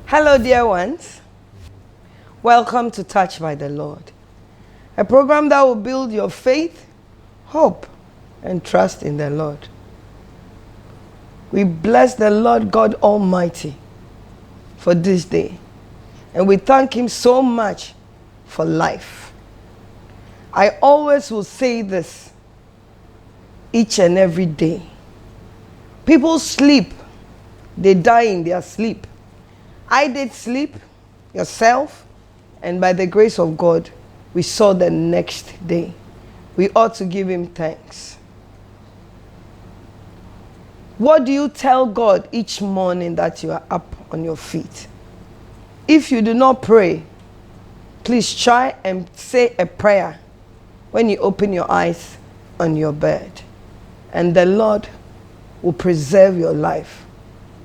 Hello, dear ones. Welcome to Touched by the Lord, a program that will build your faith, hope, and trust in the Lord. We bless the Lord God Almighty for this day, and we thank Him so much for life. I always will say this each and every day. People sleep, they die in their sleep. I did sleep, yourself, and by the grace of God, we saw the next day. We ought to give Him thanks. What do you tell God each morning that you are up on your feet? If you do not pray, please try and say a prayer when you open your eyes on your bed. And the Lord will preserve your life.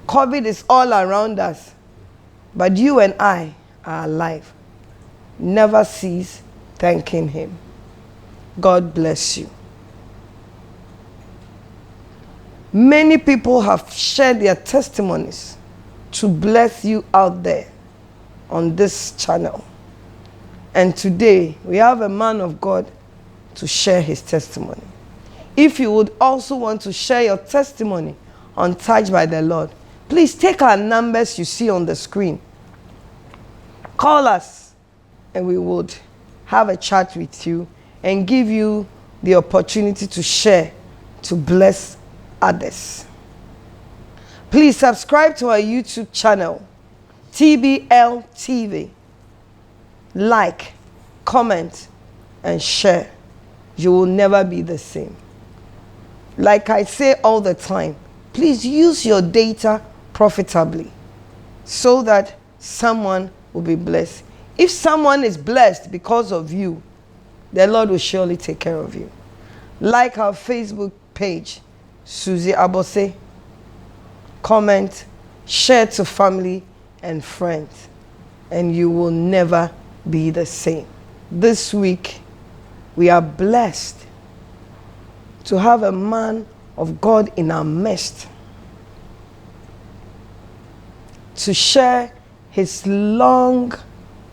COVID is all around us, but you and I are alive. Never cease thanking Him. God bless you. Many people have shared their testimonies to bless you out there on this channel. And today, we have a man of God to share his testimony. If you would also want to share your testimony on Touched by the Lord, please take our numbers you see on the screen. Call us and we would have a chat with you and give you the opportunity to share, to bless others. Please subscribe to our YouTube channel, TBL TV. Like, comment, and share. You will never be the same. Like I say all the time, please use your data profitably so that someone will be blessed. If someone is blessed because of you, the Lord will surely take care of you. Like our Facebook page, Suzzy Abossey. Comment, share to family and friends, and you will never be the same. This week, we are blessed to have a man of God in our midst to share his long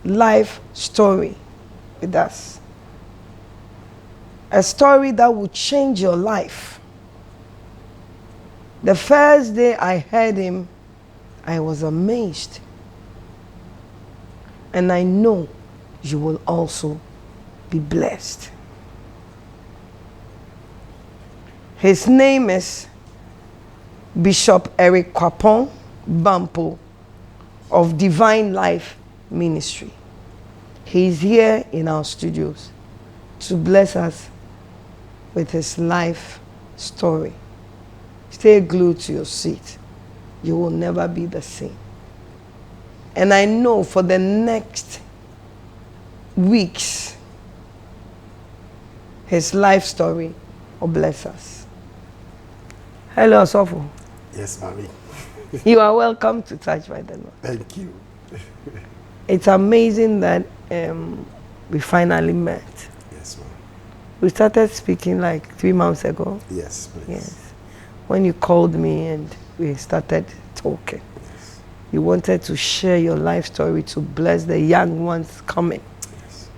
life story with us. A story that will change your life. The first day I heard him, I was amazed. And I know you will also be blessed. His name is Bishop Eric Kwapong Bampo of Divine Life Ministry. He's here in our studios to bless us with his life story. Stay glued to your seat. You will never be the same. And I know for the next weeks, his life story will bless us. Hello, Sofo. Yes, Mommy. You are welcome to Touched by the Lord. Thank you. It's amazing that we finally met. Yes, Mom. We started speaking like 3 months ago. Yes, please. Yes. When you called me and we started talking. Yes. You wanted to share your life story to bless the young ones coming. Yes.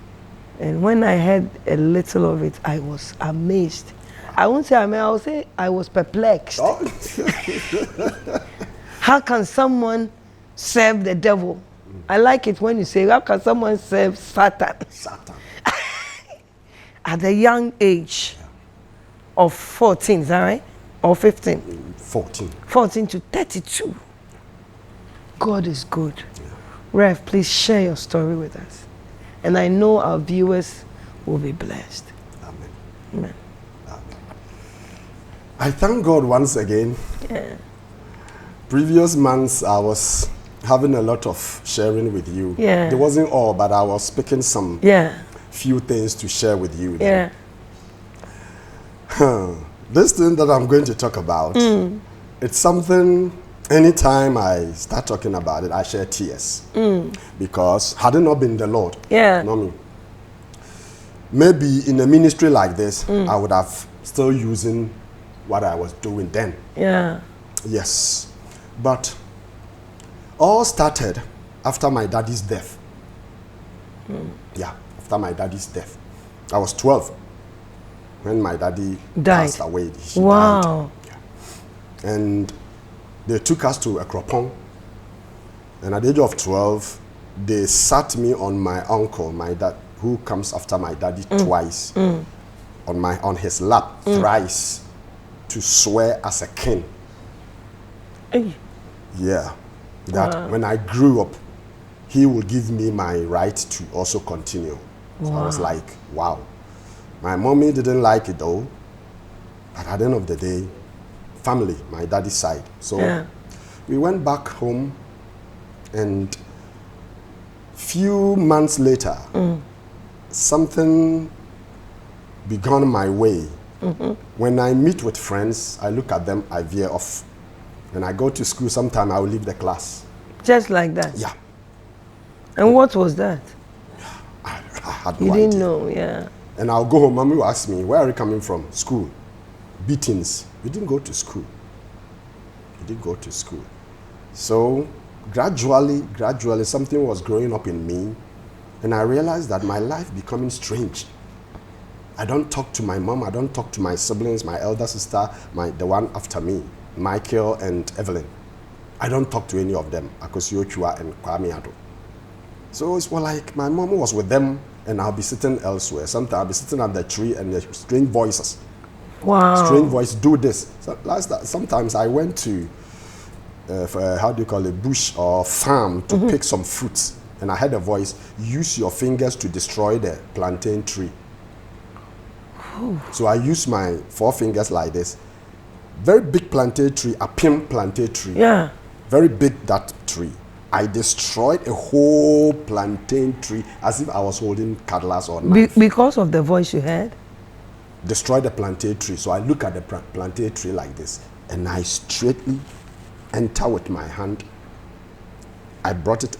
And when I heard a little of it, I was amazed. I won't say amazed, I will say I was perplexed. Oh. How can someone serve the devil? I like it when you say, how can someone serve Satan? Satan. At a young age of 14, is that right? Or 15? 14. 14 to 32. God is good. Yeah. Rev, please share your story with us. And I know our viewers will be blessed. Amen. Amen. Amen. I thank God once again. Yeah. Previous months, I was having a lot of sharing with you. Yeah. It wasn't all, but I was picking some few things to share with you. Yeah. This thing that I'm going to talk about, it's something, anytime I start talking about it, I share tears. Because had it not been the Lord, not me, maybe in a ministry like this, I would have still using what I was doing then. Yeah. Yes. But all started after my daddy's death. Yeah, after my daddy's death. I was 12 when my daddy passed away. He died. Yeah. And they took us to a Kwapong. And at the age of 12, they sat me on my uncle, my dad, who comes after my daddy twice, on his lap thrice, to swear as a king. Yeah, that when I grew up, he will give me my right to also continue. So I was like, wow. My mommy didn't like it though, but at the end of the day, family, my daddy's side. So we went back home, and few months later, something began my way. When I meet with friends, I look at them, I veer off. When I go to school, sometime I will leave the class. Just like that? Yeah. And what was that? I had no idea. You didn't know, yeah. And I'll go home, mommy will ask me, where are you coming from? School. Beatings. We didn't go to school. We didn't go to school. So gradually, something was growing up in me, and I realized that my life becoming strange. I don't talk to my mom, I don't talk to my siblings, my elder sister, the one after me, Michael and Evelyn. I don't talk to any of them, Akosiochua and Kwame Ado. So it's more like my mom was with them, and I'll be sitting elsewhere. Sometimes I'll be sitting under the tree, and there's strange voices. Wow. Strange voice, do this. So sometimes I went to, how do you call it, bush or farm to pick some fruits. And I heard a voice, use your fingers to destroy the plantain tree. So I used my 4 fingers like this. Very big plantain tree, a pin plantain tree. Yeah. Very big, that tree. I destroyed a whole plantain tree as if I was holding cutlass or knife. Because of the voice you heard? Destroyed the plantain tree. So I look at the plantain tree like this, and I straightly enter with my hand. I brought it.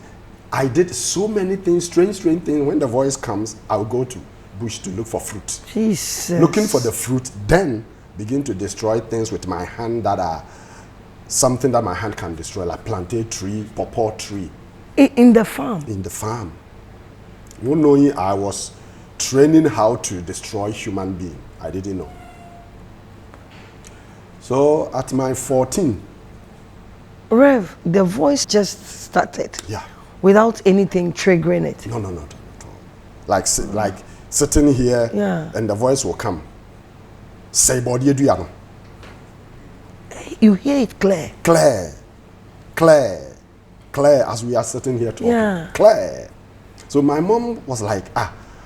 I did so many things, strange things. When the voice comes, I'll go to bush to look for fruit. Jesus. Looking for the fruit, then begin to destroy things with my hand that are something that my hand can destroy, like plantain tree, pawpaw tree. In the farm? In the farm. Not knowing I was training how to destroy human being. I didn't know. So at my 14. Rev, the voice just started. Yeah. Without anything triggering it. No. Like sitting here, and the voice will come. Say body do you. You hear it clear. Clear, as we are sitting here talking. Yeah. Clear. So my mom was like,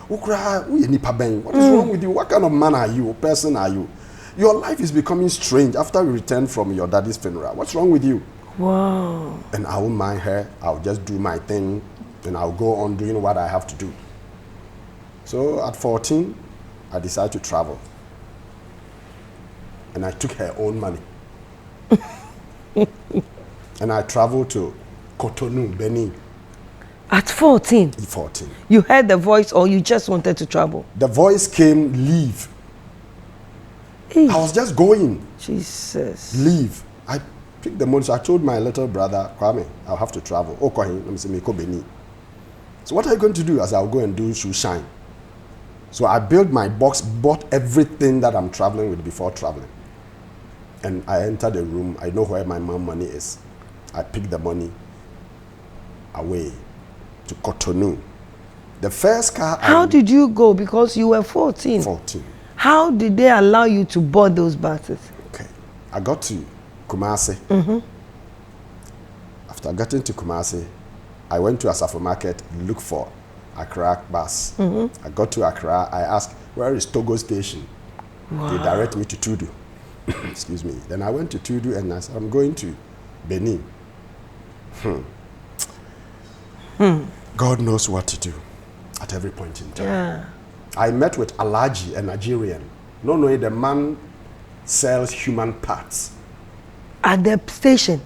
what is wrong with you? What kind of man are you? Person are you? Your life is becoming strange after we returned from your daddy's funeral. What's wrong with you? Wow. And I won't mind her. I'll just do my thing, and I'll go on doing what I have to do. So at 14, I decided to travel. And I took her own money. And I traveled to Cotonou, Benin. At 14? 14. You heard the voice, or you just wanted to travel? The voice came, leave. I was just going. Jesus. Leave. I picked the money. So I told my little brother, Kwame, I'll have to travel. Let me say, Meko Benin. So what are you going to do? As I'll go and do shoe shine. So I built my box, bought everything that I'm traveling with before traveling. And I entered the room. I know where my mom money is. I picked the money away to Cotonou. The first car. How did you go? Because you were 14. 14. How did they allow you to board those buses? Okay. I got to Kumasi. After getting to Kumasi, I went to Asafo Market, looked for Accra bus. I got to Accra. I asked, where is Togo station? Wow. They direct me to Tudu. Excuse me. Then I went to Tudu, and I said, I'm going to Benin. God knows what to do at every point in time. Yeah. I met with Alaji, a Nigerian. No, the man sells human parts. At the station?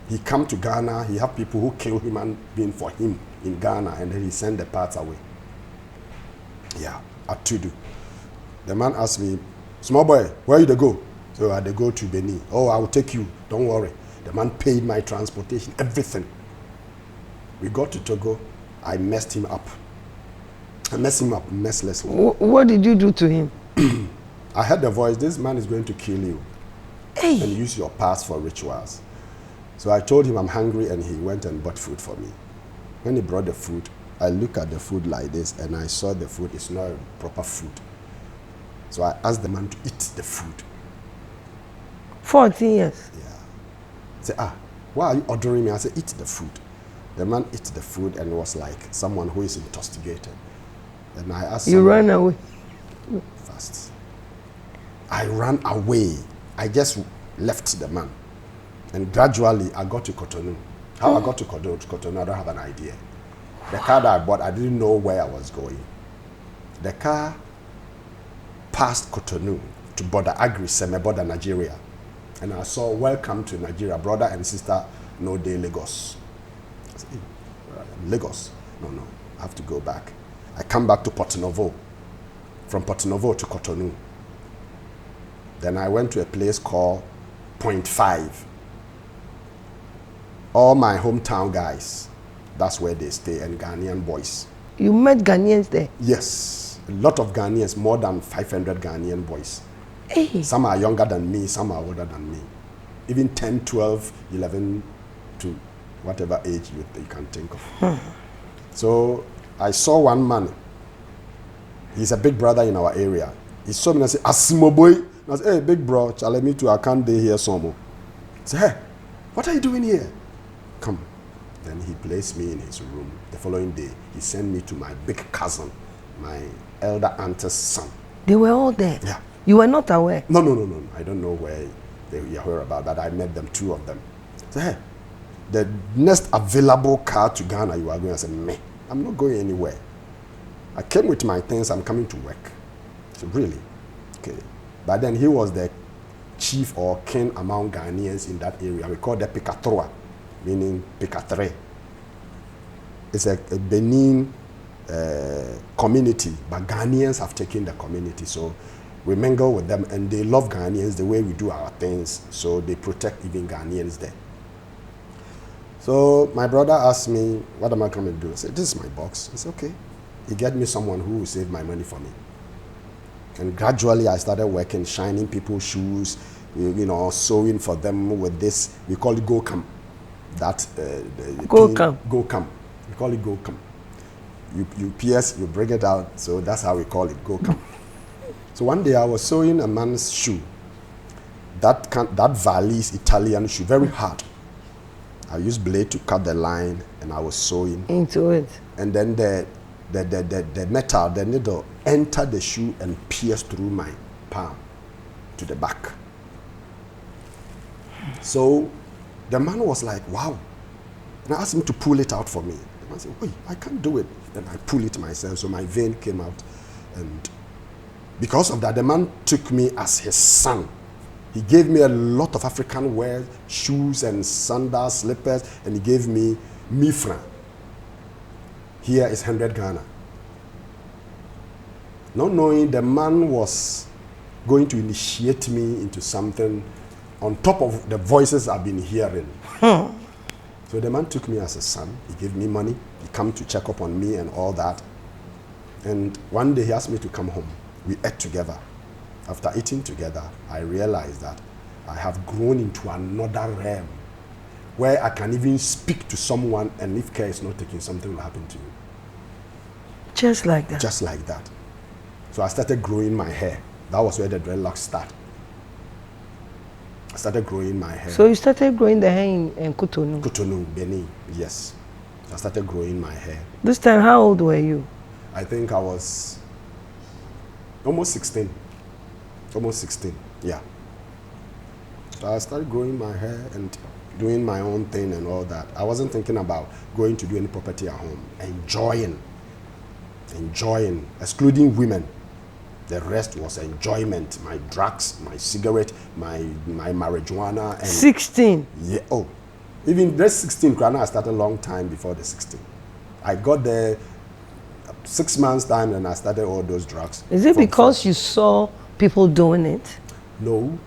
He come to Ghana. He have people who kill human being for him in Ghana, and then he send the parts away. Yeah, at Tudu. The man asked me, small boy, where you to go? So I had to go to Benin. Oh, I will take you. Don't worry. The man paid my transportation, everything. We got to Togo. I messed him up. I messed him up mercilessly. What did you do to him? I heard the voice, this man is going to kill you. Hey. And use your past for rituals. So I told him I'm hungry, and he went and bought food for me. When he brought the food, I looked at the food like this, and I saw the food is not proper food. So I asked the man to eat the food. 14 years. Yeah. He said, why are you ordering me? I said, eat the food. The man ate the food and was like someone who is intoxicated. And I asked You ran away. Fast. I ran away. I just left the man. And gradually, I got to Cotonou. How I got to Cotonou, I don't have an idea. The car that I bought, I didn't know where I was going. The car passed Cotonou to border Agri, border Nigeria. And I saw, welcome to Nigeria, brother and sister, no day Lagos. I said, hey, Lagos? No, I have to go back. I come back to Porto Novo. From Porto Novo to Cotonou. Then I went to a place called Point 5. All my hometown guys, that's where they stay, and Ghanaian boys. You met Ghanaians there? Yes, a lot of Ghanaians, more than 500 Ghanaian boys. Hey. Some are younger than me, some are older than me. Even 10, 12, 11 to whatever age you can think of. So I saw one man. He's a big brother in our area. He saw me and said, Asimo boy. And I said, hey, big bro, challenge me to I can't day here some more. I said, hey, what are you doing here? Come. Then he placed me in his room. The following day, he sent me to my big cousin, my elder aunt's son. They were all there? Yeah. You were not aware? No. I don't know where they were about, but I met them, 2 of them. I said, hey, the next available car to Ghana you are going. I said, me, I'm not going anywhere. I came with my things, I'm coming to work. I said, really? Okay. But then he was the chief or king among Ghanaians in that area. We call that Pikatroa, meaning Pikatre. It's a Benin community, but Ghanaians have taken the community. So we mingle with them, and they love Ghanaians the way we do our things. So they protect even Ghanaians there. So my brother asked me, what am I coming to do? I said, this is my box. He said, okay. He get me someone who will save my money for me. And gradually I started working, shining people's shoes, sewing for them with this. We call it go-come. Go-come. Go-come. We call it go-come. You pierce, you bring it out. So that's how we call it, go-come. So one day I was sewing a man's shoe. That Valise Italian shoe, very hard. I used blade to cut the line, and I was sewing into it. And then the metal, the needle, entered the shoe and pierced through my palm to the back. So the man was like, wow. And I asked him to pull it out for me. The man said, wait, I can't do it. Then I pull it myself, so my vein came out. And because of that, the man took me as his son. He gave me a lot of African wear, shoes and sandals, slippers, and he gave me mifra. Here is 100 Ghana. Not knowing the man was going to initiate me into something on top of the voices I've been hearing. So the man took me as a son. He gave me money. He came to check up on me and all that. And one day he asked me to come home. We ate together. After eating together, I realized that I have grown into another realm where I can even speak to someone, and if care is not taken, something will happen to you. Just like that? Just like that. So I started growing my hair. That was where the dreadlocks started. I started growing my hair. So you started growing the hair in Cotonou? Cotonou, Benin, yes. I started growing my hair. This time, how old were you? I think I was almost 16. Almost 16, yeah. So I started growing my hair and doing my own thing and all that. I wasn't thinking about going to do any property at home. Enjoying, excluding women. The rest was enjoyment. My drugs, my cigarette, my marijuana. And 16? Yeah, oh. Even the 16, I started a long time before the 16. I got there 6 months time and I started all those drugs. Is it because you saw people doing it? No.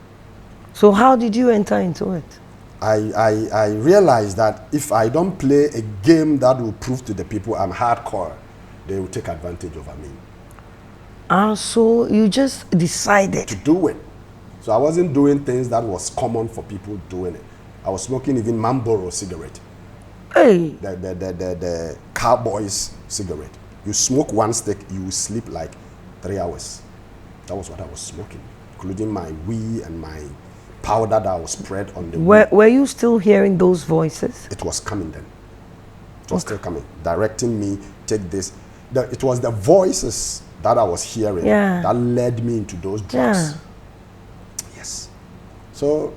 So how did you enter into it? I realized that if I don't play a game that will prove to the people I'm hardcore, they will take advantage over me. So you just decided to do it. So I wasn't doing things that was common for people doing it. I was smoking even Marlboro cigarette. Hey. The cowboys cigarette. You smoke one stick, you will sleep like 3 hours. That was what I was smoking, including my weed and my powder that was spread on the weed. Were you still hearing those voices? It was coming then. It was still coming, directing me, take this. It was the voices that I was hearing that led me into those drugs. Yes. So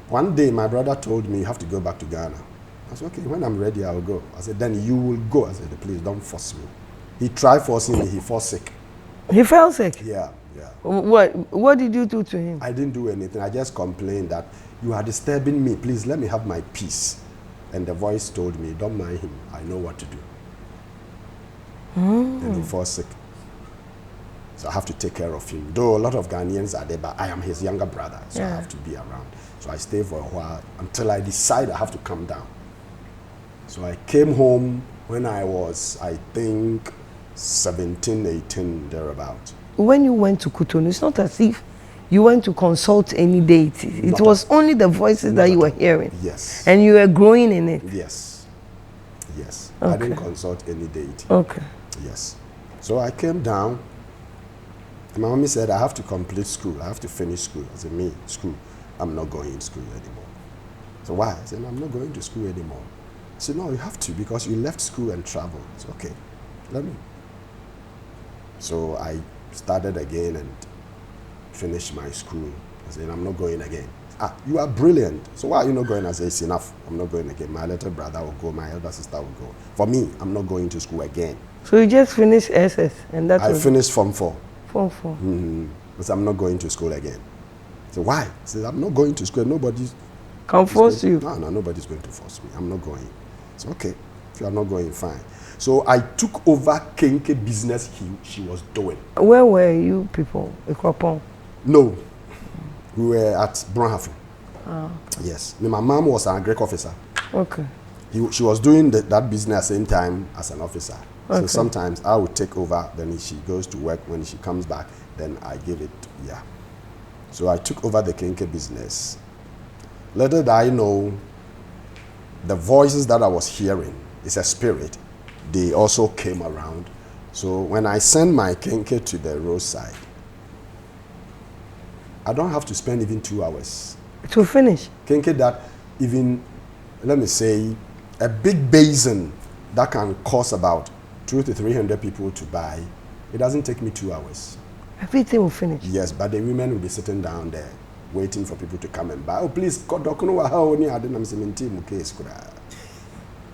one day my brother told me, you have to go back to Ghana. I said, okay, when I'm ready, I'll go. I said, then you will go. I said, please don't force me. He tried forcing me, he fell sick. He fell sick? Yeah. What did you do to him? I didn't do anything. I just complained that you are disturbing me. Please let me have my peace. And the voice told me, don't mind him. I know what to do. And he fell sick. So I have to take care of him. Though a lot of Ghanaians are there, but I am his younger brother, so I have to be around. So I stayed for a while until I decide I have to come down. So I came home when I was, I think, 17, 18, thereabout. When you went to Cotonou, it's not as if you went to consult any deity. It was only the voices that you were hearing. Yes. And you were growing in it. Yes. Yes. Okay. I didn't consult any deity. Okay. Yes. So I came down. And my mommy said, I have to complete school. I have to finish school. I said, me, school. I'm not going to school anymore. So why? I said, I'm not going to school anymore. I said, no, you have to because you left school and traveled. I said, okay, let me. So I started again and finished my school. I said, I'm not going again. Ah, you are brilliant. So why are you not going? I said, it's enough. I'm not going again. My little brother will go. My elder sister will go. For me, I'm not going to school again. So you just finished SS and that I finished Form 4. Form 4. Because I'm not going to school again. So why? I said, I'm not going to school. Nobody can force you. No, nobody's going to force me. I'm not going. So okay, if you are not going, fine. So I took over Kenke business she was doing. Where were you people? In Kwapong? No, we were at Brunhafen. Yes, my mom was an agric officer. Okay. She was doing that business at the same time as an officer. Okay. So sometimes I would take over, then she goes to work. When she comes back, then I give it, So I took over the Kenke business. Little did I know, the voices that I was hearing is a spirit. They also came around. So when I send my Kenke to the roadside, I don't have to spend even 2 hours. To finish? Kenke that even, let me say, a big basin that can cost about 200 to 300 people to buy, it doesn't take me 2 hours. Everything will finish? Yes, but the women will be sitting down there waiting for people to come and buy. Oh, please,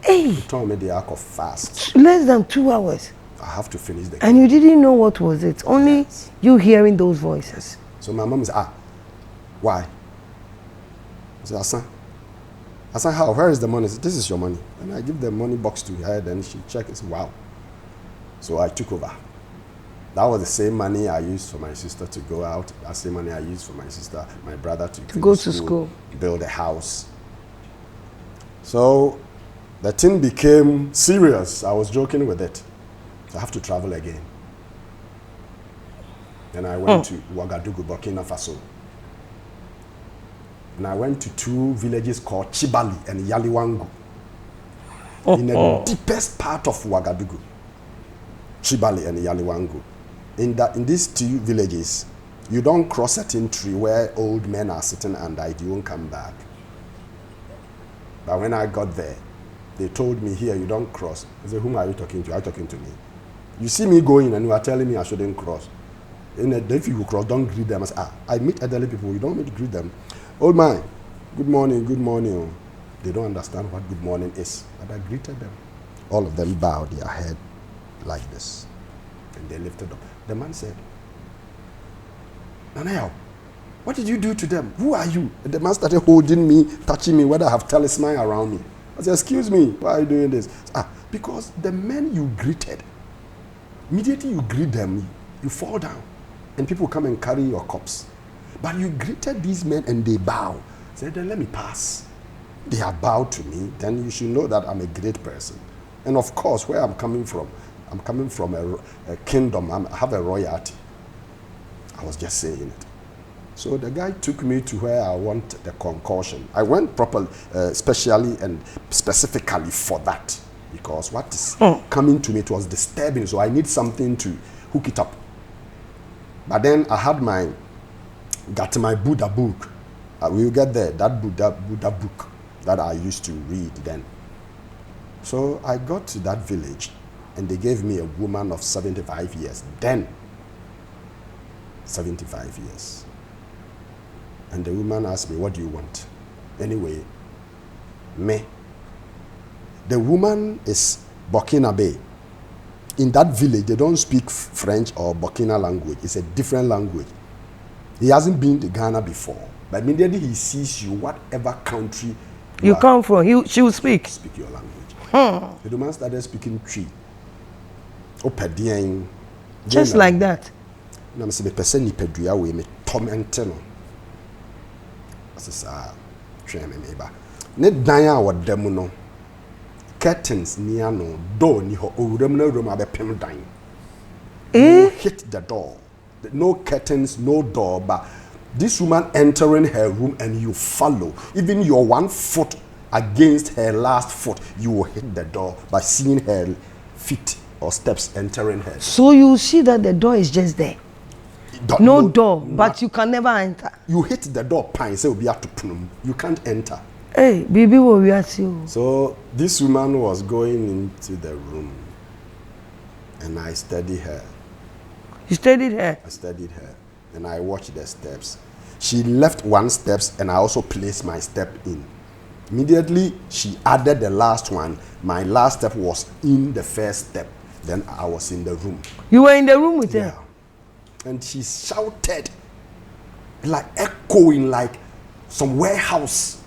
hey! You told me the arc of fast. Less than 2 hours? I have to finish the game. And you didn't know what was it? Only you hearing those voices? So my mom said, why? I said, Asan, how? Where is the money? I said, this is your money. And I give the money box to her, then she checked and said, wow. So I took over. That was the same money I used for my sister to go out. That same money I used for my sister, my brother to go to school, build a house. So the thing became serious. I was joking with it. So I have to travel again. Then I went to Ouagadougou, Burkina Faso. And I went to 2 villages called Chibali and Yaliwangu. In the deepest part of Ouagadougou. Chibali and Yaliwangu. In these 2 villages, you don't cross certain tree where old men are sitting under it, you won't come back. But when I got there, they told me, here, you don't cross. I said, whom are you talking to? Are you talking to me? You see me going and you are telling me I shouldn't cross. And if you cross, don't greet them. I say, I meet elderly people, you don't need to greet them. Old man, good morning, good morning. They don't understand what good morning is. But I greeted them. All of them bowed their head like this. And they lifted up. The man said, Nanayao, what did you do to them? Who are you? And the man started holding me, touching me, whether I have talisman around me. I said, excuse me, why are you doing this? Because the men you greeted, immediately you greet them, you fall down. And people come and carry your corpse. But you greeted these men and they bow. I said, then let me pass. they are bowed to me, then you should know that I'm a great person. And of course, where I'm coming from a kingdom. I have a royalty. I was just saying it. So the guy took me to where I want the concoction. I went properly, specially and specifically for that, because what is coming to me, it was disturbing. So I need something to hook it up. But then I had got my Buddha book. We will get there. That Buddha book that I used to read then. So I got to that village, and they gave me a woman of 75 years. Then, 75 years. And the woman asked me, what do you want? Anyway, me. The woman is Burkina. In that village, they don't speak French or Burkina language. It's a different language. He hasn't been to Ghana before. But immediately he sees you, whatever country you come from, she will speak. Speak your language. The woman started speaking Twi. Just like that. I'm saying, person ni pedua we me tormenting. I said, train me ba. Ne dan a wadam no. Curtains near no door ni ho owuram na room abepem dan. Hit the door. No curtains, no door, but this woman entering her room and you follow. Even your 1 foot against her last foot, you will hit the door by seeing her feet or steps entering her. So you see that the door is just there. No door, but you can never enter. You hit the door, you can't enter. Hey, baby, what we ask you? So this woman was going into the room, and I studied her. You studied her? I studied her, and I watched the steps. She left 1 step, and I also placed my step in. Immediately, she added the last one. My last step was in the first step. Then I was in the room. You were in the room with her? And she shouted, like echoing, like some warehouse.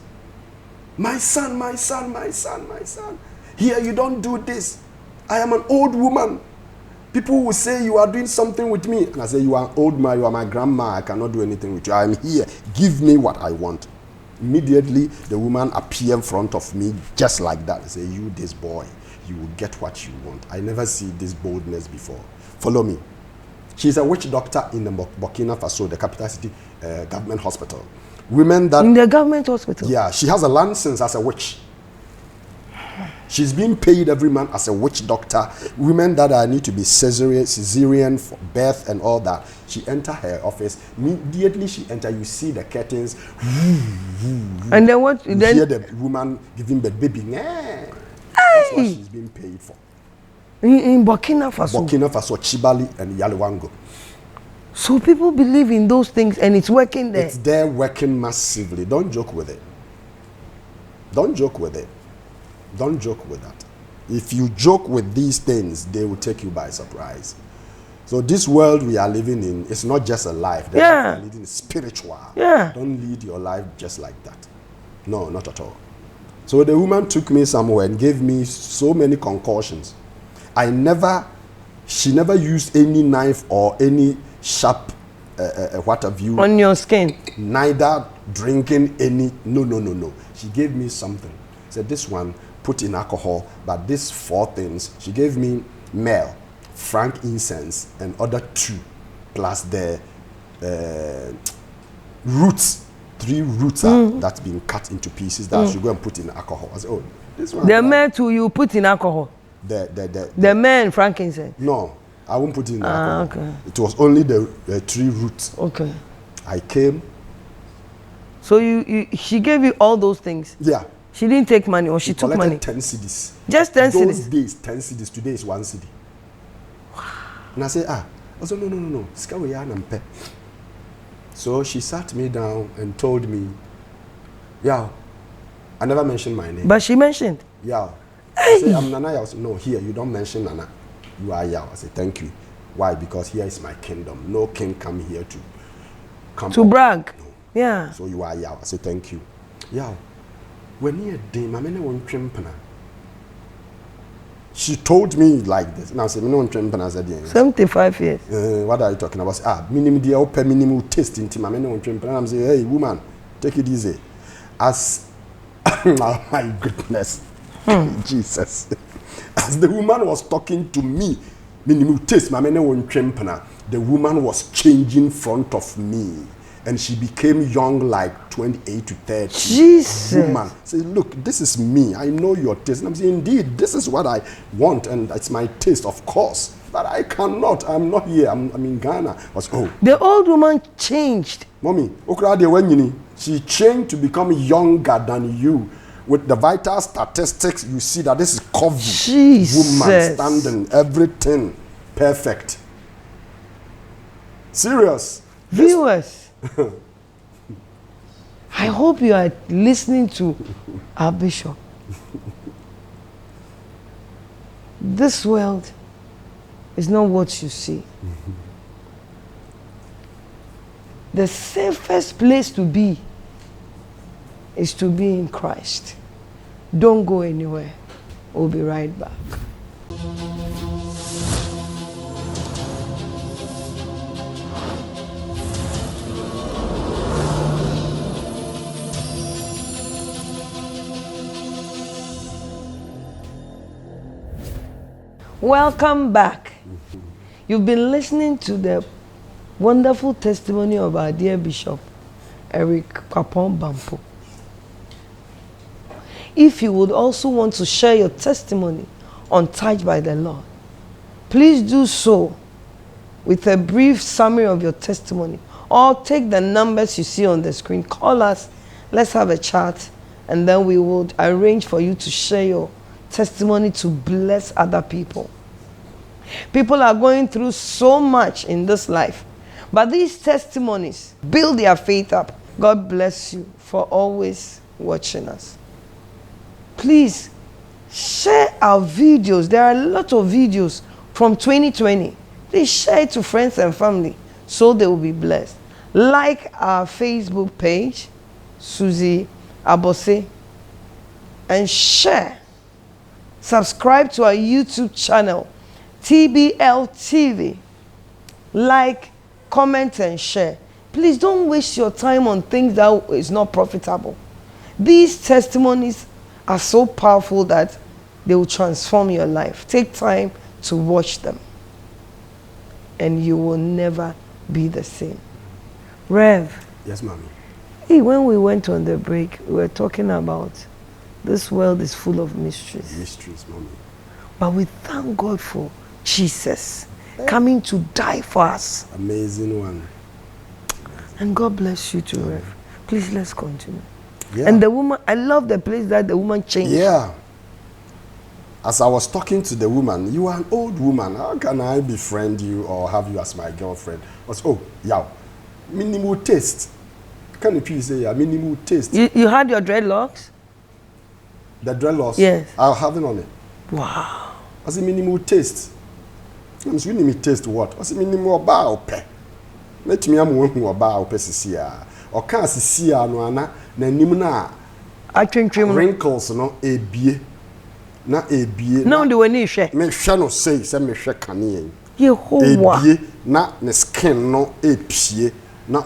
My son, my son, my son, my son. Here, you don't do this. I am an old woman. People will say you are doing something with me. And I say, you are an old man, you are my grandma, I cannot do anything with you. I am here. Give me what I want. Immediately, the woman appeared in front of me just like that. I say, you, this boy, you will get what you want. I never see this boldness before. Follow me. She's a witch doctor in the Burkina Faso, the capital city government hospital. Women that... In the government hospital? Yeah, she has a license as a witch. She's being paid every month as a witch doctor. Women that need to be cesarean for birth and all that. She enter her office. Immediately she enter, you see the curtains. And then what? You then hear the woman giving the baby. That's what she's being paid for. In Burkina Faso? Burkina Faso, Chibali and Yaliwango. So people believe in those things and it's working there? It's there working massively. Don't joke with it. Don't joke with it. Don't joke with that. If you joke with these things, they will take you by surprise. So this world we are living in, it's not just a life. The life we are living is spiritual. Yeah. Don't lead your life just like that. No, not at all. So the woman took me somewhere and gave me so many concoctions. She never used any knife or any sharp, what have you. On your skin? Neither drinking any, no. She gave me something. Said this one, put in alcohol, but these 4 things, she gave me myrrh, frankincense, and other 2, plus the roots, 3 roots that's been cut into pieces that I should go and put in alcohol. I said, oh, this one. The myrrh too, you put in alcohol? The myrrh and frankincense? No, I won't put it in alcohol. Okay. It was only the 3 roots. Okay. I came. So she gave you all those things? Yeah. She didn't take money, or she took money? 10 cedis. Just 10 cedis? Those days, 10 cedis. Today is 1 cedi. And I said, I said, no. So she sat me down and told me, yeah, I never mentioned my name. But she mentioned? Yeah. I said, I'm Nana. I said, no, here, you don't mention Nana. You are Yao. I said, thank you. Why? Because here is my kingdom. No king come here to come to brag. No. Yeah. So you are Yao. I said, thank you. Yao. When you day, my man won't trimpana. She told me like this. Now I said, no trimpana. I said, 75 years. What are you talking about? Minimum the open minimum taste into my man won't trimpana. I'm saying, hey woman, take it easy. As Oh my goodness. Jesus. As the woman was talking to me, the woman was changing in front of me. And she became young, like 28 to 30. Jesus. Woman. Say, look, this is me. I know your taste. And I'm saying, indeed, this is what I want. And it's my taste, of course. But I cannot. I'm not here. I'm in Ghana. I was, oh. The old woman changed. Mommy, she changed to become younger than you. With the vital statistics, you see that this is COVID. Jesus. Woman standing, everything perfect. Serious. Viewers, I hope you are listening to our bishop. This world is not what you see. The safest place to be is to be in Christ. Don't go anywhere. We'll be right back. Welcome back. You've been listening to the wonderful testimony of our dear Bishop, Kwapong Bampo. If you would also want to share your testimony on Touched by the Lord, please do so with a brief summary of your testimony, or take the numbers you see on the screen. Call us, let's have a chat, and then we will arrange for you to share your testimony to bless other people. People are going through so much in this life, but these testimonies build their faith up. God bless you for always watching us. Please share our videos. There are a lot of videos from 2020. Please share it to friends and family so they will be blessed. Like our Facebook page, Suzzy, Abossey, and share. Subscribe to our YouTube channel, TBL TV. Like, comment, and share. Please don't waste your time on things that is not profitable. These testimonies are so powerful that they will transform your life. Take time to watch them, and you will never be the same. Rev. Yes, mommy. Hey, when we went on the break, we were talking about this world is full of mysteries. Mysteries, mommy. But we thank God for Jesus coming to die for us. Amazing one. And God bless you too, Rev. Please, let's continue. Yeah. And the woman, I love the place that the woman changed. Yeah. As I was talking to the woman, you are an old woman. How can I befriend you or have you as my girlfriend? I was, oh, yeah. Minimal taste. Can you please say, yeah, minimal taste? You had your dreadlocks? The dreadlocks? Yes. I'll have it on it. Wow. I said, minimal taste. I'm saying, minimal taste what? I said, minimal bow pe. Let me am one who about pesisia. Or can't see no ana, na nimuna. I think Wrinkles, no, a bie. Na a bie. No, the one you share. Me shano say, me share canny. You whole A bie, na ne skin, no, a pie. Na,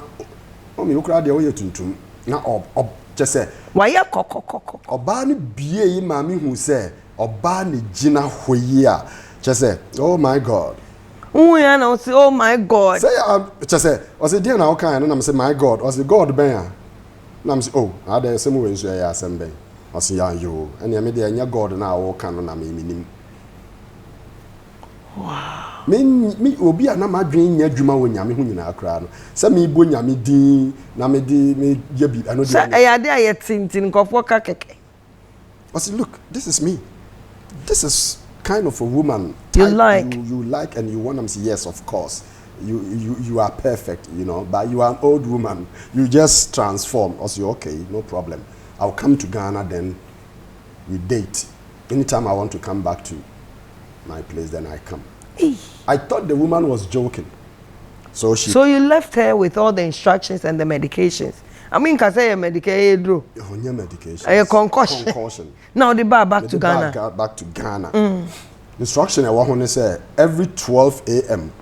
oh, me look at the way to na ob, just say. Why ya koko? Oba ni bie yi mami hu say, oba ni jina hoya. Just say, oh my God. Oh, yeah, now say, oh my God. Say, just say, I say, dear now, kind, and I'm say, my God, I say, God, ben. And I'm say, oh, I there some way so I assemble. I say, yeah, you, and I made the God now, all can on me. Wow. Me, obi a na ma dwen nya dwuma wo nyame hu nyina akra no. Se me bo nyame din na me di me ye bi ano di. Say, I dey aye tintin nkofo ka keke. I say, look, this is me. This is kind of a woman you like. You like and you want them to say, yes, of course. You are perfect, you know, but you are an old woman. You just transform. I say, okay, no problem. I'll come to Ghana, then we date. Anytime I want to come back to my place, then I come. I thought the woman was joking. So you left her with all the instructions and the medications. I mean, can say medication. Medication. Concussion. Now the bar back to Ghana. Back to Ghana. Instruction I want to say every 12 a.m.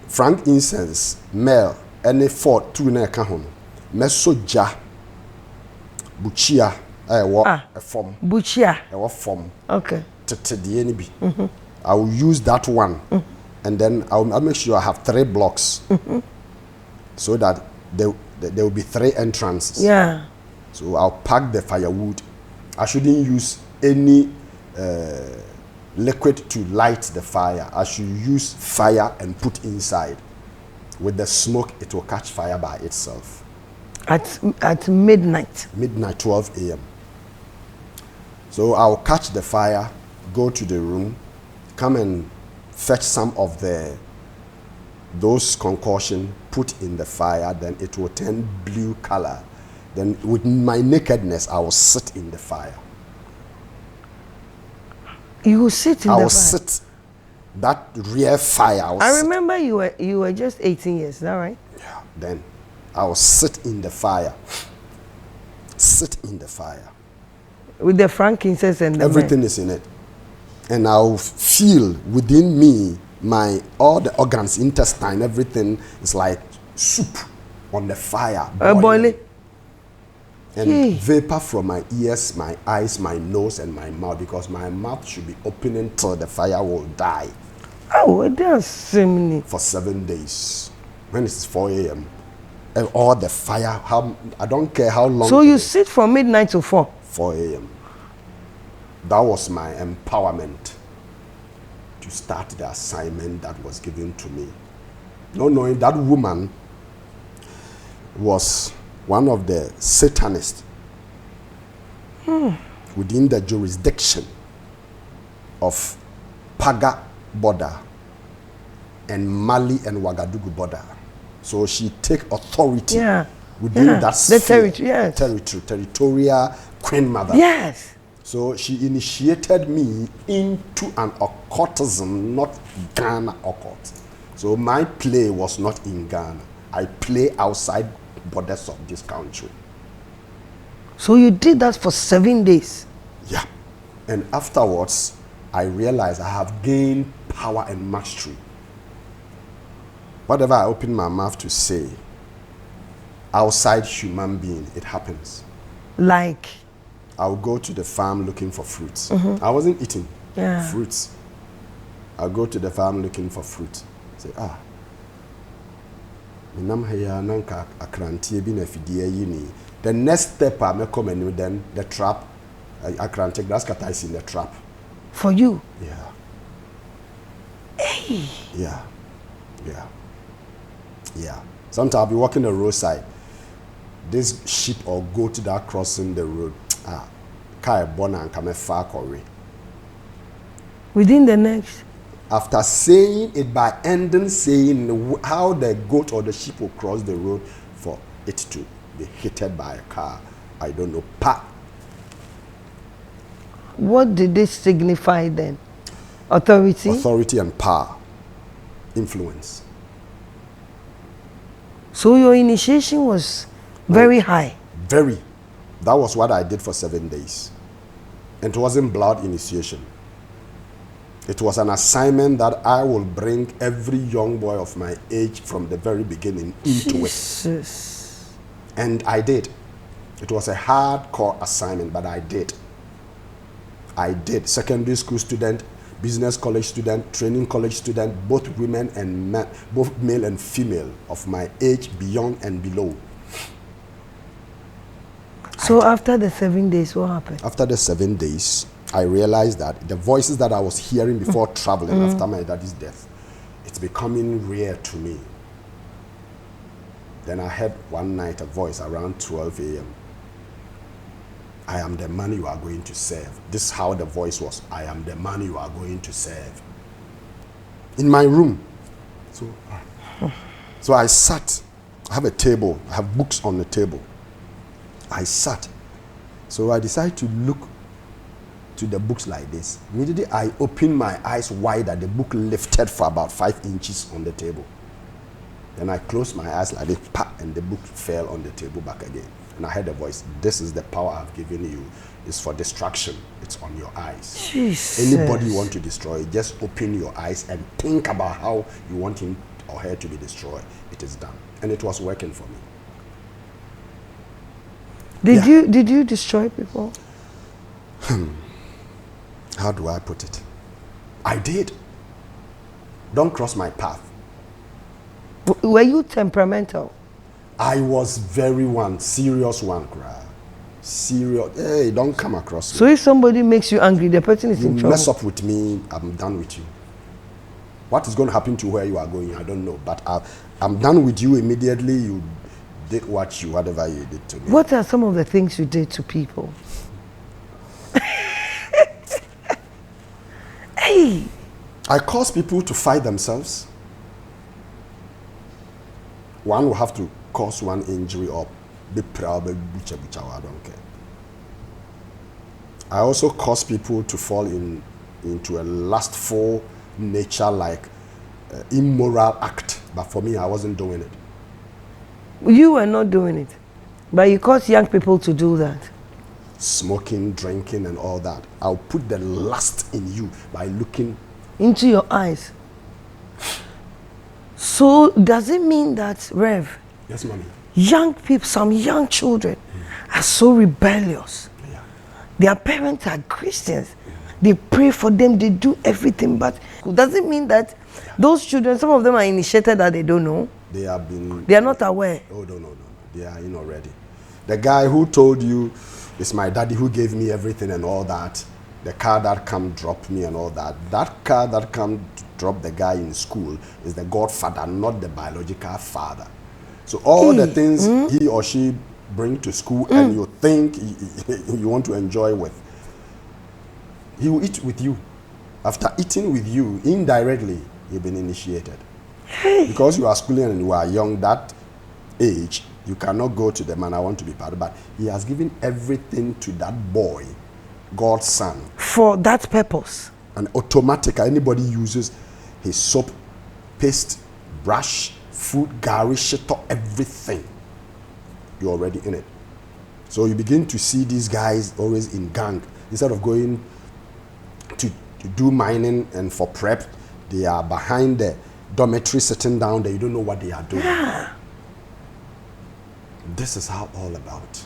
Frank incense, male, any 4 2 na ka ho. Mesoja. Buchia, a form. Buchia. A form. Okay. I will use that one, and then I'll make sure I have 3 blocks, so that there will be 3 entrances. Yeah. So I'll pack the firewood. I shouldn't use any liquid to light the fire. I should use fire and put inside. With the smoke, it will catch fire by itself. At midnight. Midnight, 12 a.m. So I'll catch the fire, go to the room, come and fetch some of those concoction, put in the fire, then it will turn blue color. Then with my nakedness, I will sit in the fire. You will sit in the fire? I will sit. That real fire. I remember you were just 18 years, is that right? Yeah. Then I will sit in the fire. Sit in the fire. With the frankincense and everything is in it. And I'll feel within me all the organs, intestine, everything is like soup on the fire. Boiling. And vapor from my ears, my eyes, my nose, and my mouth, because my mouth should be opening till the fire will die. Oh, that's similar. For 7 days. When it's 4 a.m. And all the fire, I don't care how long. So you sit from midnight to 4? 4 a.m. That was my empowerment to start the assignment that was given to me. Not knowing that woman was one of the Satanists within the jurisdiction of Paga border and Mali and Ouagadougou border. So she take authority within that sphere, territorial queen mother. Yes. So she initiated me into an occultism, not Ghana occult. So my play was not in Ghana. I play outside borders of this country. So you did that for 7 days? Yeah. And afterwards, I realized I have gained power and mastery. Whatever I open my mouth to say, outside human being, it happens. Like? I'll go to the farm looking for fruits. I wasn't eating fruits. I'll go to the farm looking for fruit. Say, the next step I may come and then the trap, I can't take that scatter is in the trap. For you? Yeah. Hey. Yeah. Yeah. Yeah. Sometimes I'll be walking the roadside. This sheep or goat that crossing the road, car born and come far away. Within the next? After saying it by ending saying how the goat or the sheep will cross the road for it to be hit by a car, I don't know. What did this signify then? Authority? Authority and power. Influence. So your initiation was very high? Very. That was what I did for 7 days. And it wasn't blood initiation. It was an assignment that I will bring every young boy of my age from the very beginning into it. And I did. It was a hardcore assignment, but I did. I did. Secondary school student, business college student, training college student, both women and men, both male and female of my age, beyond and below. So after the 7 days, what happened? After the 7 days, I realized that the voices that I was hearing before traveling after my daddy's death, it's becoming rare to me. Then I heard one night a voice around 12 a.m. I am the man you are going to serve. This is how the voice was. I am the man you are going to serve. In my room. So I sat. I have a table. I have books on the table. I sat. So I decided to look to the books like this. Immediately I opened my eyes wider. The book lifted for about 5 inches on the table. Then I closed my eyes like this, and the book fell on the table back again. And I heard a voice, this is the power I've given you. It's for distraction. It's on your eyes. Jesus. Anybody you want to destroy, just open your eyes and think about how you want him or her to be destroyed. It is done. And it was working for me. Did you destroy people? How do I put it? I did. Don't cross my path. Were you temperamental? I was serious one, cry. Serious. Hey, don't come across me. So if somebody makes you angry, the person is in trouble. You mess up with me, I'm done with you. What is going to happen to where you are going, I don't know. But I'm done with you immediately. You did whatever you did to me. What are some of the things you did to people? Hey! I cause people to fight themselves. One will have to cause one injury or be proud, I don't care. I also cause people to fall into a lustful nature, like immoral act. But for me, I wasn't doing it. You were not doing it, but you caused young people to do that. Smoking, drinking, and all that. I'll put the lust in you by looking into your eyes. So does it mean that, Rev? Yes, mommy. Young people, some young children are so rebellious. Yeah. Their parents are Christians. They pray for them, they do everything, but does it mean that those children, some of them are initiated that they don't know? They are not aware. Oh, no. They are in already. The guy who told you it's my daddy who gave me everything and all that, the car that come drop me and all that, that car that come to drop the guy in school is the godfather, not the biological father. So all the things he or she bring to school and you think you want to enjoy with, he will eat with you. After eating with you, indirectly, you've been initiated. Hey. Because you are schooling and you are young, that age, you cannot go to the man, I want to be part of, but he has given everything to that boy, God's son. For that purpose. And automatically, anybody uses his soap, paste, brush, food, gari, shito, everything. You're already in it. So you begin to see these guys always in gang. Instead of going to do mining and for prep, they are behind the dormitory sitting down there. You don't know what they are doing. Yeah. This is how all about.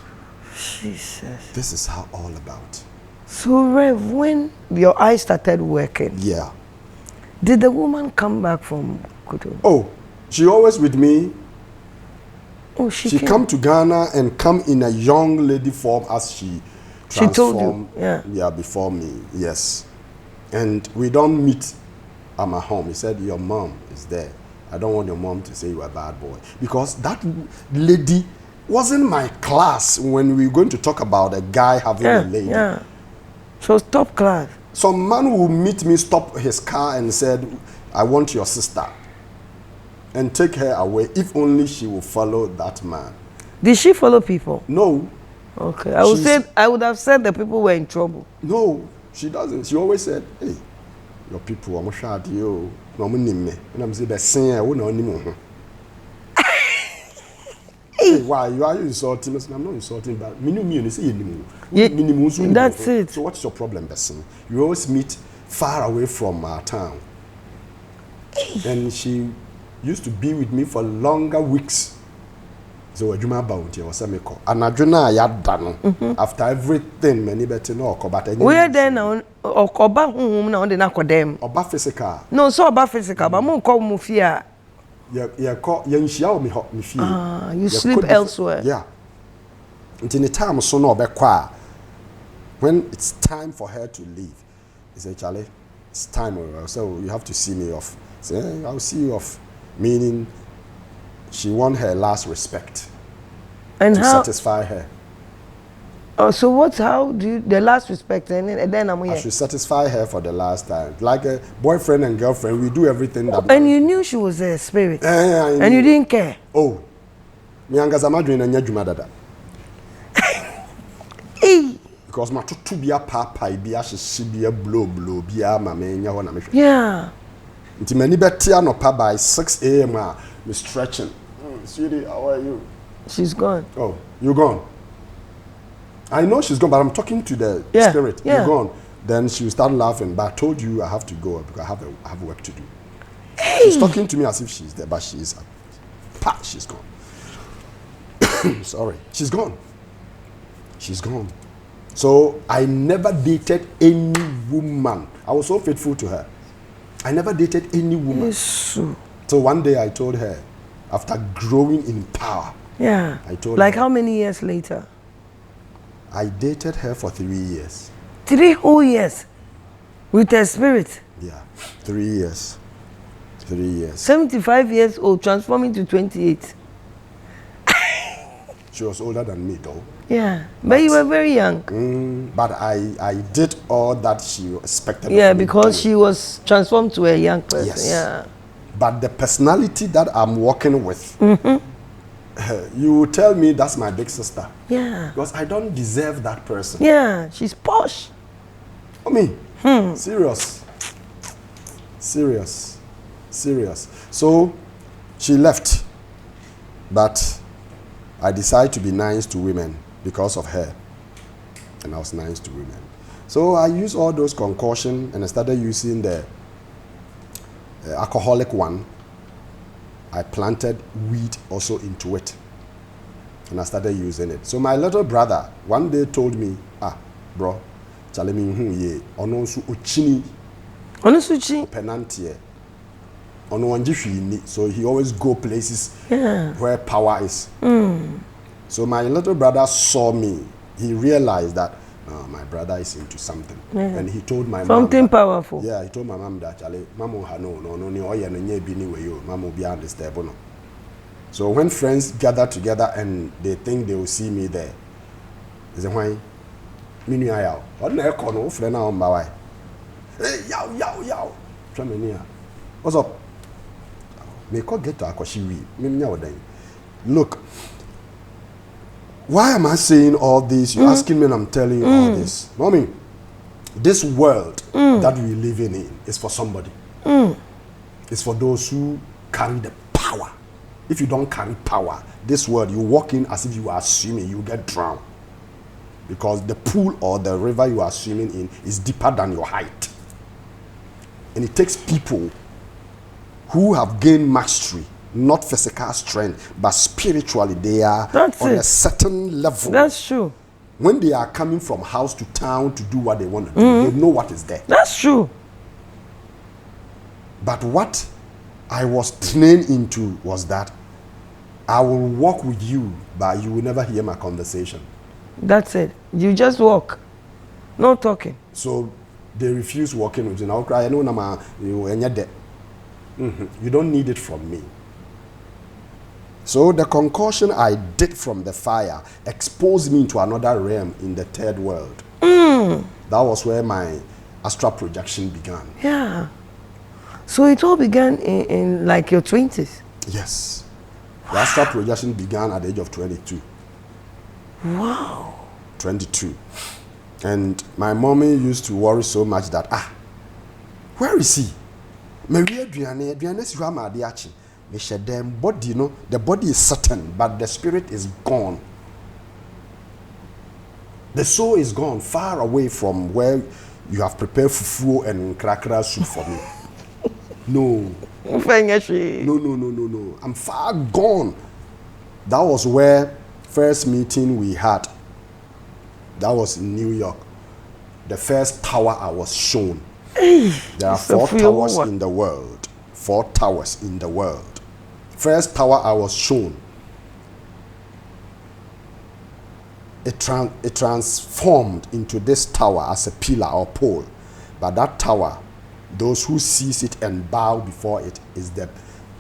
Jesus. This is how all about. So, Rev, when your eyes started working, yeah, did the woman come back from Kudu? Oh, she always with me. Oh, she come to Ghana and come in a young lady form as she transformed. She told you, yeah, before me, yes. And we don't meet at my home. He said, your mom is there. I don't want your mom to say you are a bad boy. Because that lady wasn't my class when we were going to talk about a guy having a lady. Yeah. So top class. Some man will meet me, stop his car and said, I want your sister. And take her away if only she will follow that man. Did she follow people? No. Okay. I would have said the people were in trouble. No, she doesn't. She always said, hey, your people, I'm shot you. No, and I'm saying the same. I won't know. Hey, why you are you insulting us? I'm not insulting, but that's it. So what's your problem, Bessie? You always meet far away from our town. And she used to be with me for longer weeks. So a juma bounty or semiko. And Adjuna yad dano. After everything, many better no but where then or koba home now they not them. Oba physical. No, so about physical, but mon call mufia. You sleep elsewhere. Yeah. Until the time so no be kwa. When it's time for her to leave, he said, Charlie, it's time, so you have to see me off. Say, hey, I'll see you off. Meaning she won her last respect. And to satisfy her. Oh, so how do you, the last respect, and then I'm here? I should satisfy her for the last time. Like a boyfriend and girlfriend, we do everything that. And you knew she was a spirit. And you didn't care. Oh, me angazamadrin and yajuma because my to be a papa, be a she blow, be a mamma, yeah. Until many better no pa by 6 a.m. Me stretching. Sweetie, how are you? She's gone. Oh, you're gone. I know she's gone, but I'm talking to the spirit. Yeah. You're gone. Then she will start laughing. But I told you I have to go because I have work to do. Hey. She's talking to me as if she's there, but she is. She's gone. Sorry, she's gone. She's gone. So I never dated any woman. I was so faithful to her. I never dated any woman. Yes. So one day I told her, after growing in power, Yeah. I told like her. How many years later? I dated her for 3 years. 3 whole years with her spirit. Yeah, 3 years. 3 years. 75 years old, transforming to 28. She was older than me though. Yeah, but you were very young. But I did all that she expected. Yeah, of me because doing. she was transformed to a young person. Yes. Yeah. But the personality that I'm working with, you will tell me that's my big sister. Yeah. Because I don't deserve that person. Yeah, she's posh. I mean, serious. Serious. Serious. So she left. But I decided to be nice to women because of her. And I was nice to women. So I used all those concoctions and I started using the alcoholic one. I planted weed also into it. And I started using it. So my little brother one day told me, bro, chale me ye ono su ochini Onusuchi. penantie. Ono wanji. So he always go places where power is. So my little brother saw me. He realized that my brother is into something. And he told my mom. Something powerful. Yeah, he told my mom that chale, mama no ni oye no nye bi ni we yo, mama be understand no. So when friends gather together and they think they will see me there, they say, why? Minu ayaw. What na eko no friend na on bawai. Hey, yow. Try me near. What's up? Me ko get to akoshiwi. Me nya odan. Look. Why am I saying all this? You're asking me and I'm telling you all this. Mommy, this world that we live in is for somebody. It's for those who carry the power. If you don't carry power, this world, you walk in as if you are swimming, you get drowned. Because the pool or the river you are swimming in is deeper than your height. And it takes people who have gained mastery, not physical strength, but spiritually, they are on a certain level. That's true. When they are coming from house to town to do what they want to do, they know what is there. That's true. But what I was trained into was that I will walk with you, but you will never hear my conversation. That's it. You just walk. No talking. So they refuse walking with you. Now cry, no, nama, you don't need it from me. So the concoction I did from the fire exposed me into another realm in the third world. That was where my astral projection began. Yeah. So it all began in like your 20s? Yes. The astral projection began at the age of 22. Wow. 22. And my mommy used to worry so much that, where is he? Body, the body is certain, but the spirit is gone. The soul is gone, far away from where you have prepared fufu and cracker soup for me. No. No. I'm far gone. That was where first meeting we had. That was in New York. The first tower I was shown. There are 4 towers in the world. 4 towers in the world. First tower I was shown. It transformed into this tower as a pillar or pole. But that tower, those who sees it and bow before it, is the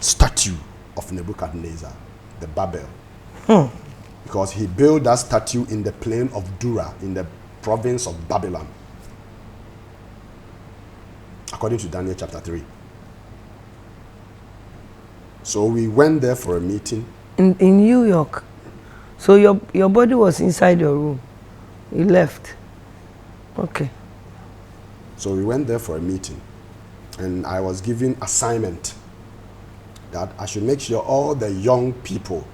statue of Nebuchadnezzar, the Babel. Because he built that statue in the plain of Dura, in the province of Babylon. According to Daniel chapter 3. So we went there for a meeting. In New York. So your body was inside your room. You left. Okay. So we went there for a meeting. And I was given assignment that I should make sure all the young people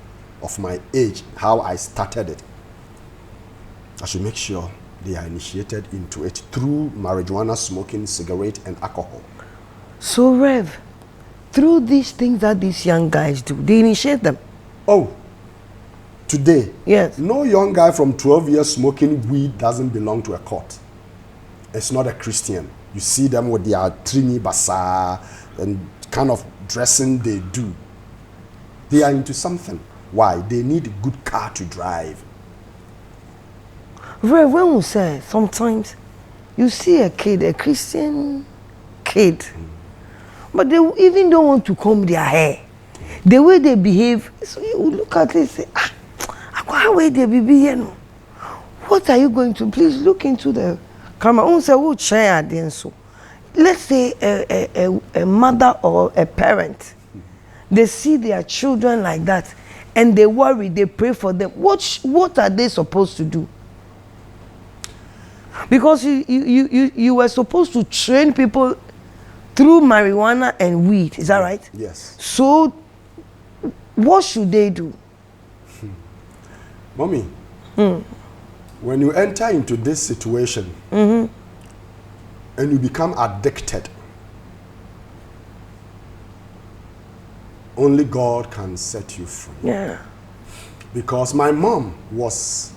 of my age, how I started it, I should make sure they are initiated into it through marijuana smoking, cigarette, and alcohol. So, Rev, through these things that these young guys do, they initiate them? Oh, Today, Yes. no young guy from 12 years smoking weed doesn't belong to a cult. It's not a Christian. You see them with their trini basa and kind of dressing they do. They are into something. Why? They need a good car to drive. When we say sometimes you see a kid, a Christian kid, but they even don't want to comb their hair. The way they behave, so you look at it and say, how way they be you know? What are you going to? Please look into the camera. So let's say a mother or a parent, they see their children like that and they worry, they pray for them. What are they supposed to do? Because you were supposed to train people through marijuana and weed. Is that right? Yes. So what should they do? Mommy, when you enter into this situation and you become addicted, only God can set you free. Yeah. Because my mom was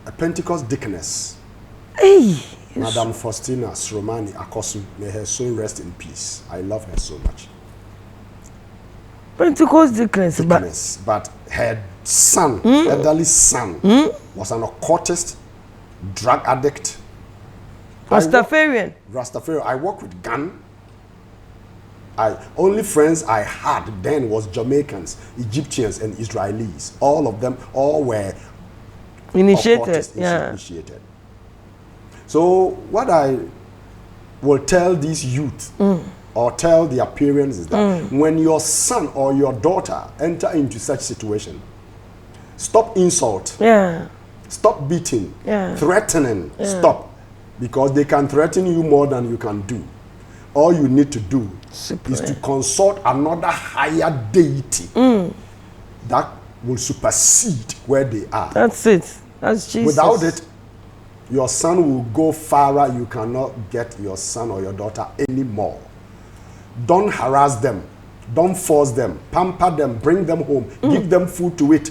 a Pentecost deaconess. Hey. Madam Faustina Sromani Akosu, may her soul rest in peace. I love her so much. Pentecost deaconess, but her son, elderly son, was an occultist, drug addict. Rastafarian. I work with gun. Only friends I had then was Jamaicans, Egyptians, and Israelis. All of them, all were initiated. Yeah. Initiated. So what I will tell these youth or tell their parents is that when your son or your daughter enter into such situation, stop insult. Yeah. Stop beating. Yeah. Threatening. Yeah. Stop. Because they can threaten you more than you can do. All you need to do is to consult another higher deity that will supersede where they are. That's it. That's Jesus. Without it, your son will go farther. You cannot get your son or your daughter anymore. Don't harass them. Don't force them. Pamper them. Bring them home. Give them food to eat.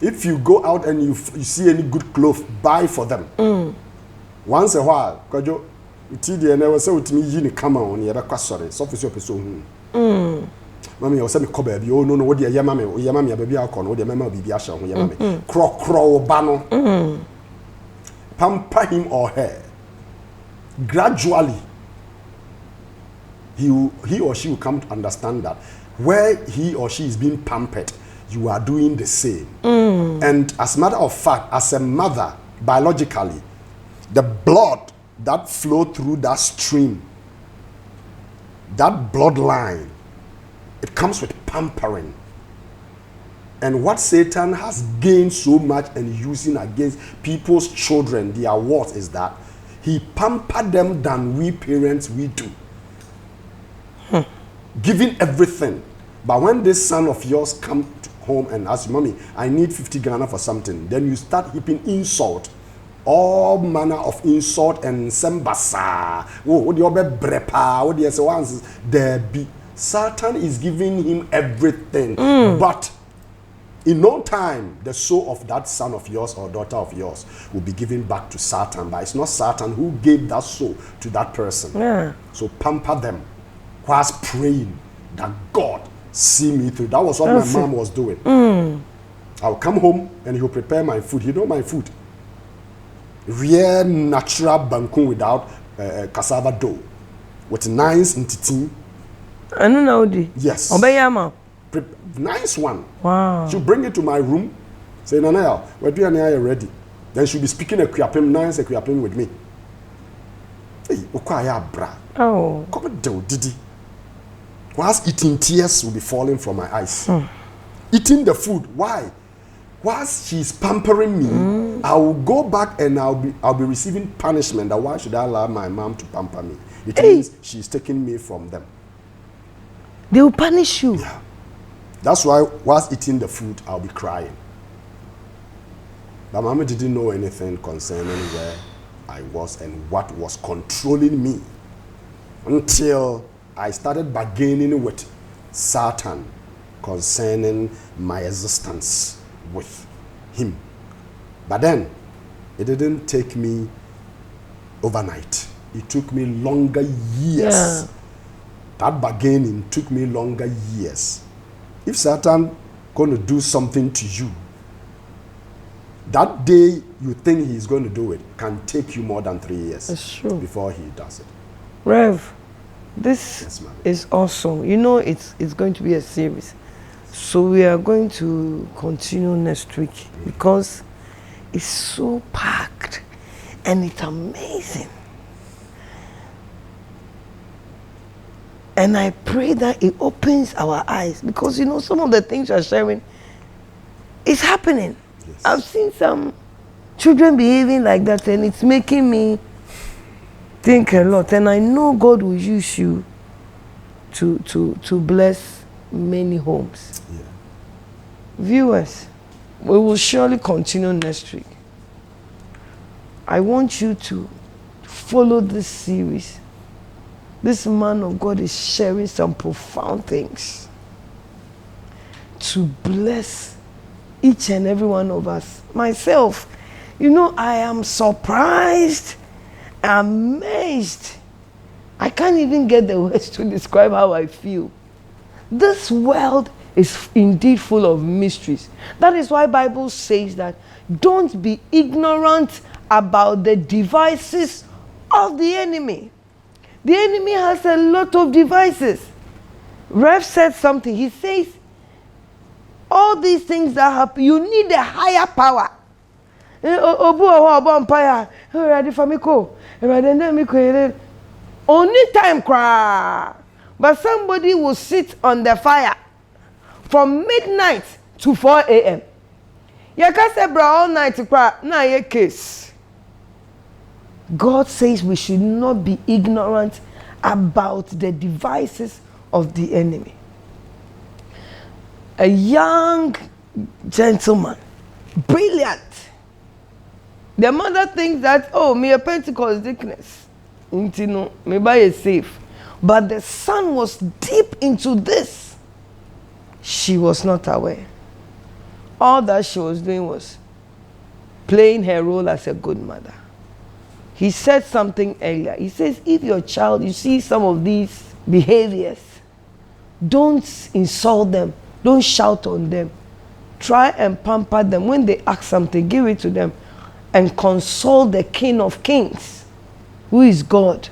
If you go out and you see any good clothes, buy for them. Once a while, Kojo, Utidi and I was so to me, you come on, you have a sorry, so for your Mammy, or send me cover, you know what your Yamami, baby, I'll call the mamma be Asha, Yamami. Crow, Bano. Pamper him or her. Gradually, he or she will come to understand that where he or she is being pampered, you are doing the same. And as a matter of fact, as a mother, biologically, the blood that flowed through that stream, that bloodline, it comes with pampering. And what Satan has gained so much and using against people's children, their words, is that he pampered them than we parents we do. Giving everything. But when this son of yours come home and ask, Mommy, I need 50 Ghana for something, then you start heaping insult. All manner of insult and sembasa. What do you brepa? What do you say? Once there be Satan is giving him everything, but in no time the soul of that son of yours or daughter of yours will be given back to Satan. But it's not Satan who gave that soul to that person. Yeah. So pamper them whilst praying that God see me through. That was what my mom was doing. I'll come home and he'll prepare my food. You know my food. Real natural bankun without cassava dough, with nice intiti. I don't know. Yes. Obayama. Nice one. Wow. She'll bring it to my room. Say, Nana, we're doing ready. Then she'll be speaking a Kwapong, nice a Kwapong with me. Hey, Okwaya bra. Oh. Come do Didi. Whilst eating, tears will be falling from my eyes. Eating the food. Why? Whilst she's pampering me, I will go back and I'll be receiving punishment. That why should I allow my mom to pamper me? It means she's taking me from them. They will punish you. Yeah. That's why whilst eating the food, I'll be crying. But Mama didn't know anything concerning where I was and what was controlling me until I started bargaining with Satan concerning my existence with him. But then, it didn't take me overnight. It took me longer years. Yeah. That bargaining took me longer years. If Satan going to do something to you, that day you think he's going to do it can take you more than 3 years. That's true. Before he does it. Rev, this Yes, ma'am. is awesome. You know, it's going to be a series. So we are going to continue next week because it's so packed and it's amazing. And I pray that it opens our eyes because, you know, some of the things you're sharing is happening. Yes. I've seen some children behaving like that and it's making me think a lot. And I know God will use you to bless many homes. Yeah. Viewers, we will surely continue next week. I want you to follow this series. This man of God is sharing some profound things to bless each and every one of us. Myself, you know, I am surprised, amazed. I can't even get the words to describe how I feel. This world is indeed full of mysteries. That is why Bible says that don't be ignorant about the devices of the enemy. The enemy has a lot of devices. Rev said something. He says, all these things that happen, you need a higher power. Only time cry. But somebody will sit on the fire from midnight to 4 a.m. You can't say all night to cry. Now your case. God says we should not be ignorant about the devices of the enemy. A young gentleman, brilliant. The mother thinks that, oh, me a Pentecost sickness. Me buy a safe. But the son was deep into this. She was not aware. All that she was doing was playing her role as a good mother. He said something earlier. He says, if your child, you see some of these behaviors, don't insult them. Don't shout on them. Try and pamper them. When they ask something, give it to them. And console the King of Kings, who is God,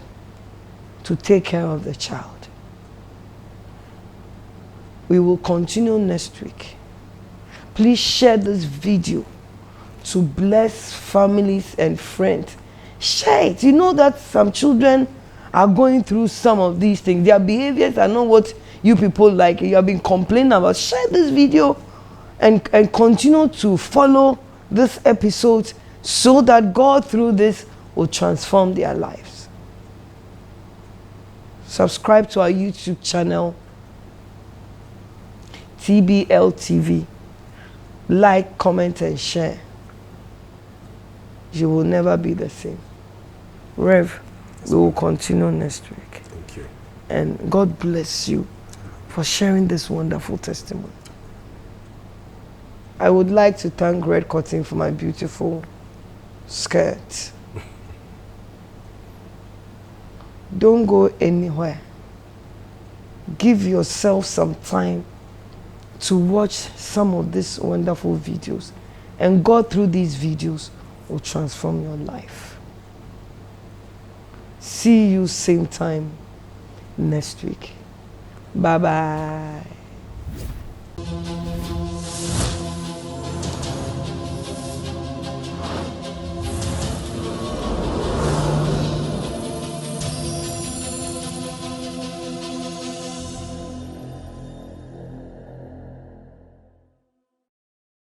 to take care of the child. We will continue next week. Please share this video to bless families and friends. Share it. You know that some children are going through some of these things. Their behaviors are not what you people like. You have been complaining about. Share this video and continue to follow this episode so that God through this will transform their lives. Subscribe to our YouTube channel, TBL TV. Like, comment, and share. You will never be the same. Rev, we will continue next week. Thank you. And God bless you for sharing this wonderful testimony. I would like to thank Red Cotton for my beautiful skirt. Don't go anywhere. Give yourself some time to watch some of these wonderful videos. And God through these videos will transform your life. See you same time next week. Bye-bye.